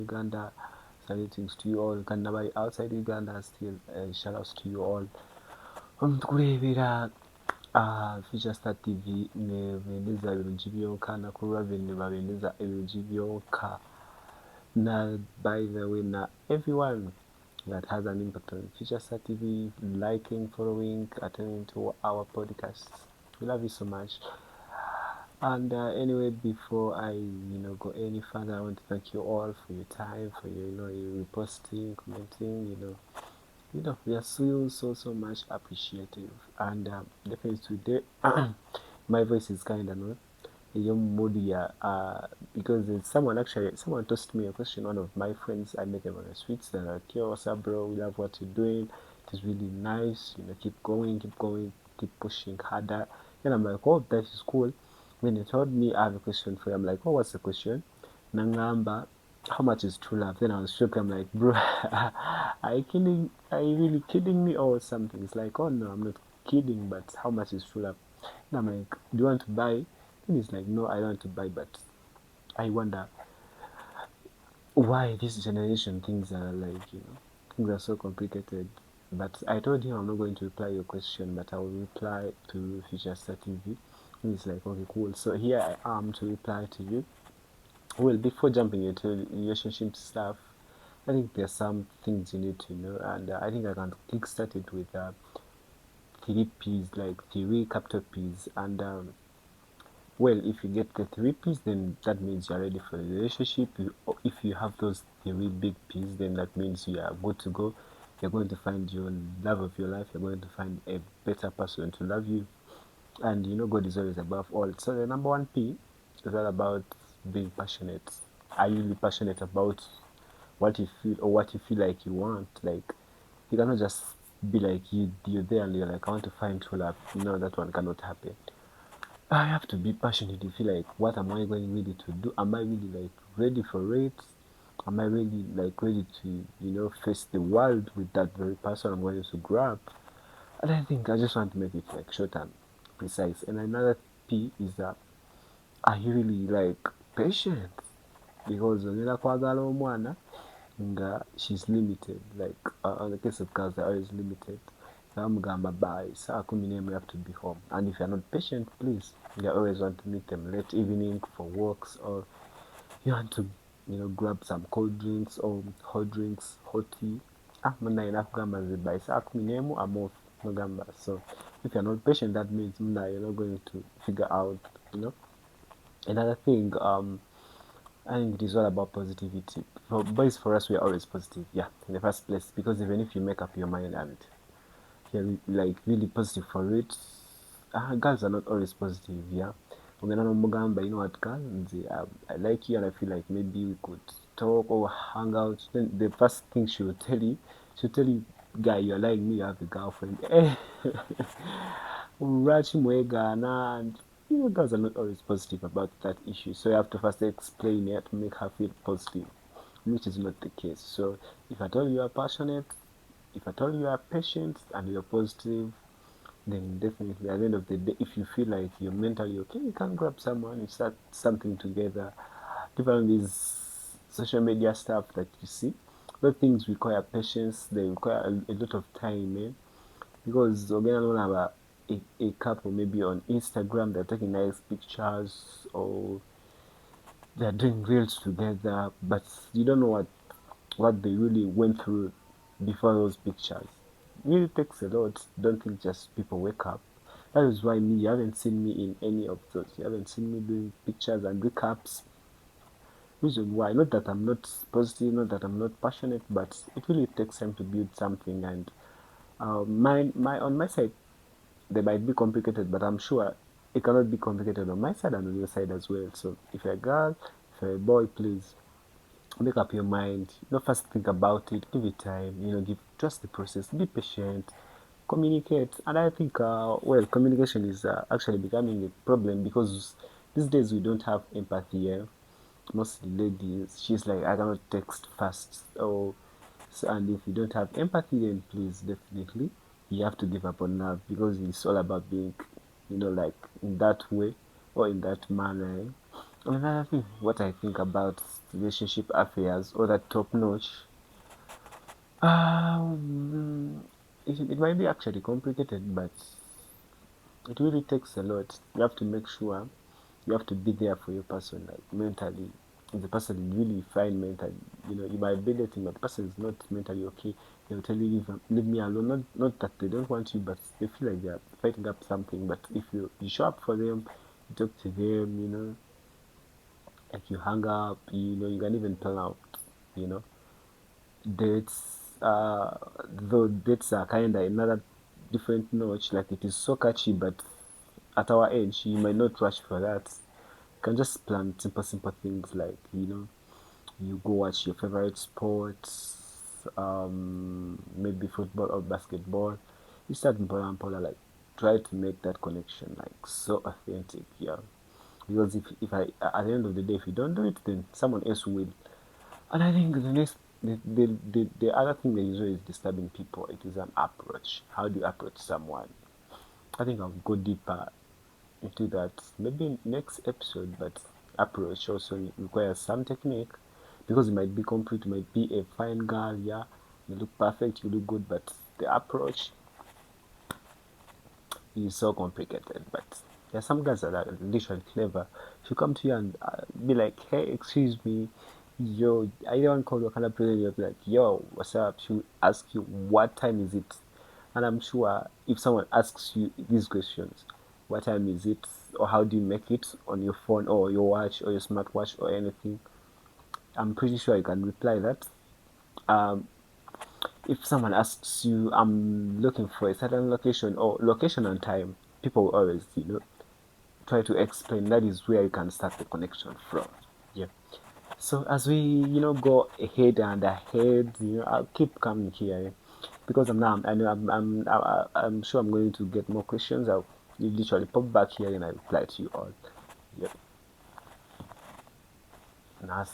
Uganda. Salutings to you all. Kanabari outside Uganda still. Shout outs to you all. Tukurebera Future Star TV nebendeza ebirungi byonka nakurwa bene babendeza ebirungi byonka. Now, by the way, now everyone that has an impact on Future Star TV, liking, following, attending to our podcasts. We love you so much. And anyway, before I go any further, I want to thank you all for your time, for your reposting, commenting. We are so much appreciative. And definitely today, my voice is kind of not young moody. Because someone tossed me a question. One of my friends, I met them on the streets. They're like, "Yo, what's up, bro? We love what you're doing. It is really nice. Keep going, keep pushing harder." And I'm like, "Oh, that is cool." When they told me I have a question for you, I'm like, "Oh, what's the question?" Nangamba, how much is true love? Then I was shocked. I'm like, "Bro, are you kidding? Are you really kidding me or something?" It's like, "Oh no, I'm not kidding. But how much is true love?" And I'm like, "Do you want to buy?" And he's like, "No, I don't want to buy, but I wonder why this generation things are like, things are so complicated." But I told him I'm not going to reply your question, but I will reply to Future Star TV. And he's like, "Okay, cool." So here I am to reply to you. Well, before jumping into relationship stuff, I think there's some things you need to know, and I think I can kickstart it with three P's, like three capital P's, and well, if you get the three P's, then that means you're ready for a relationship. If you have those three big P's, then that means you are good to go. You're going to find your love of your life. You're going to find a better person to love you, and God is always above all. So the number one P is all about being passionate. Are you really passionate about what you feel or what you feel like you want? Like, you cannot just be like you're there and you're like, "I want to find true love." No, that one cannot happen. I have to be passionate to feel like, what am I going really to do? Am I really like ready for it? Am I really like ready to face the world with that very person I'm going to grab? And I think I just want to make it like short and precise. And another P is that, are you really like patient? Because ogenda kwagala omwana nga she's limited, like on the case of girls, they're always limited. Bamugamba by saa 11 you have to be home, and if you're not patient, please, you always want to meet them late evening for walks, or you want to grab some cold drinks or hot drinks, hot tea. Muna inakugamba nze by saa 11 I'm off mugamba. So if you're not patient, that means muna you're not going to figure out another thing. I think it is all about positivity. For boys, for us, we are always positive, yeah, in the first place, because even if you make up your mind and you're like really positive for it, girls are not always positive, yeah. But you know what, girl, I like you and I feel like maybe we could talk or hang out. Then the first thing she'll tell you, "Guy, you're like me, you have a girlfriend." And girls are not always positive about that issue. So you have to first explain it to make her feel positive, which is not the case. So if at all you are passionate, if at all you are patient and you're positive, then definitely at the end of the day, if you feel like you're mentally okay, you can grab someone, you start something together. Different these social media stuff that you see, those things require patience, they require a lot of time, man. Because again, I don't have a couple maybe on Instagram, they're taking nice pictures or they're doing reels together, but you don't know what they really went through before those pictures. It really takes a lot. Don't think just people wake up. That is why you haven't seen me in any of those. You haven't seen me doing pictures and recaps. Reason why? Not that I'm not positive, not that I'm not passionate, but it really takes time to build something. And my on my side, they might be complicated, but I'm sure it cannot be complicated on my side and on your side as well. So if you're a girl, if you're a boy, please make up your mind. First think about it, give it time, give trust the process, be patient, communicate. And I think well, communication is actually becoming a problem because these days we don't have empathy. Yeah? Most ladies, she's like, "I cannot text fast," or so. And if you don't have empathy, then please, definitely you have to give up on love, because it's all about being like in that way or in that manner. Another thing, what I think about relationship affairs or that top notch, um, it might be actually complicated, but it really takes a lot. You have to make sure you have to be there for your person, like mentally. If the person is really fine mentally, you might be dating, but the person is not mentally okay. They'll tell you, leave me alone. Not that they don't want you, but they feel like they're fighting up something. But if you show up for them, you talk to them, like you hang up, you can even plan out, you know, dates. Though dates are kind of another different notch. Like it is so catchy, but at our age, you might not rush for that. You can just plan simple things like you go watch your favorite sports, maybe football or basketball. You start in Pola like try to make that connection like so authentic, yeah. Because if I at the end of the day, if you don't do it, then someone else will. And I think the other thing that usually is disturbing people, it is an approach. How do you approach someone? I think I'll go deeper into that maybe next episode, but approach also requires some technique because it might be complete, it might be a fine girl, yeah, you look perfect, you look good, but the approach is so complicated. But there are some guys that are literally clever. She'll come to you and be like, hey, excuse me, yo, I don't call your kind of person. You'll be like, yo, what's up? She'll ask you, what time is it? And I'm sure if someone asks you these questions, what time is it? Or how do you make it on your phone or your watch or your smartwatch or anything? I'm pretty sure you can reply that. Um, if someone asks you, I'm looking for a certain location or location and time, people will always, try to explain that is where you can start the connection from. Yeah. So as we, go ahead and ahead, I'll keep coming here because I know I'm sure I'm going to get more questions. I'll literally pop back here and I reply to you all. Yep. Nice.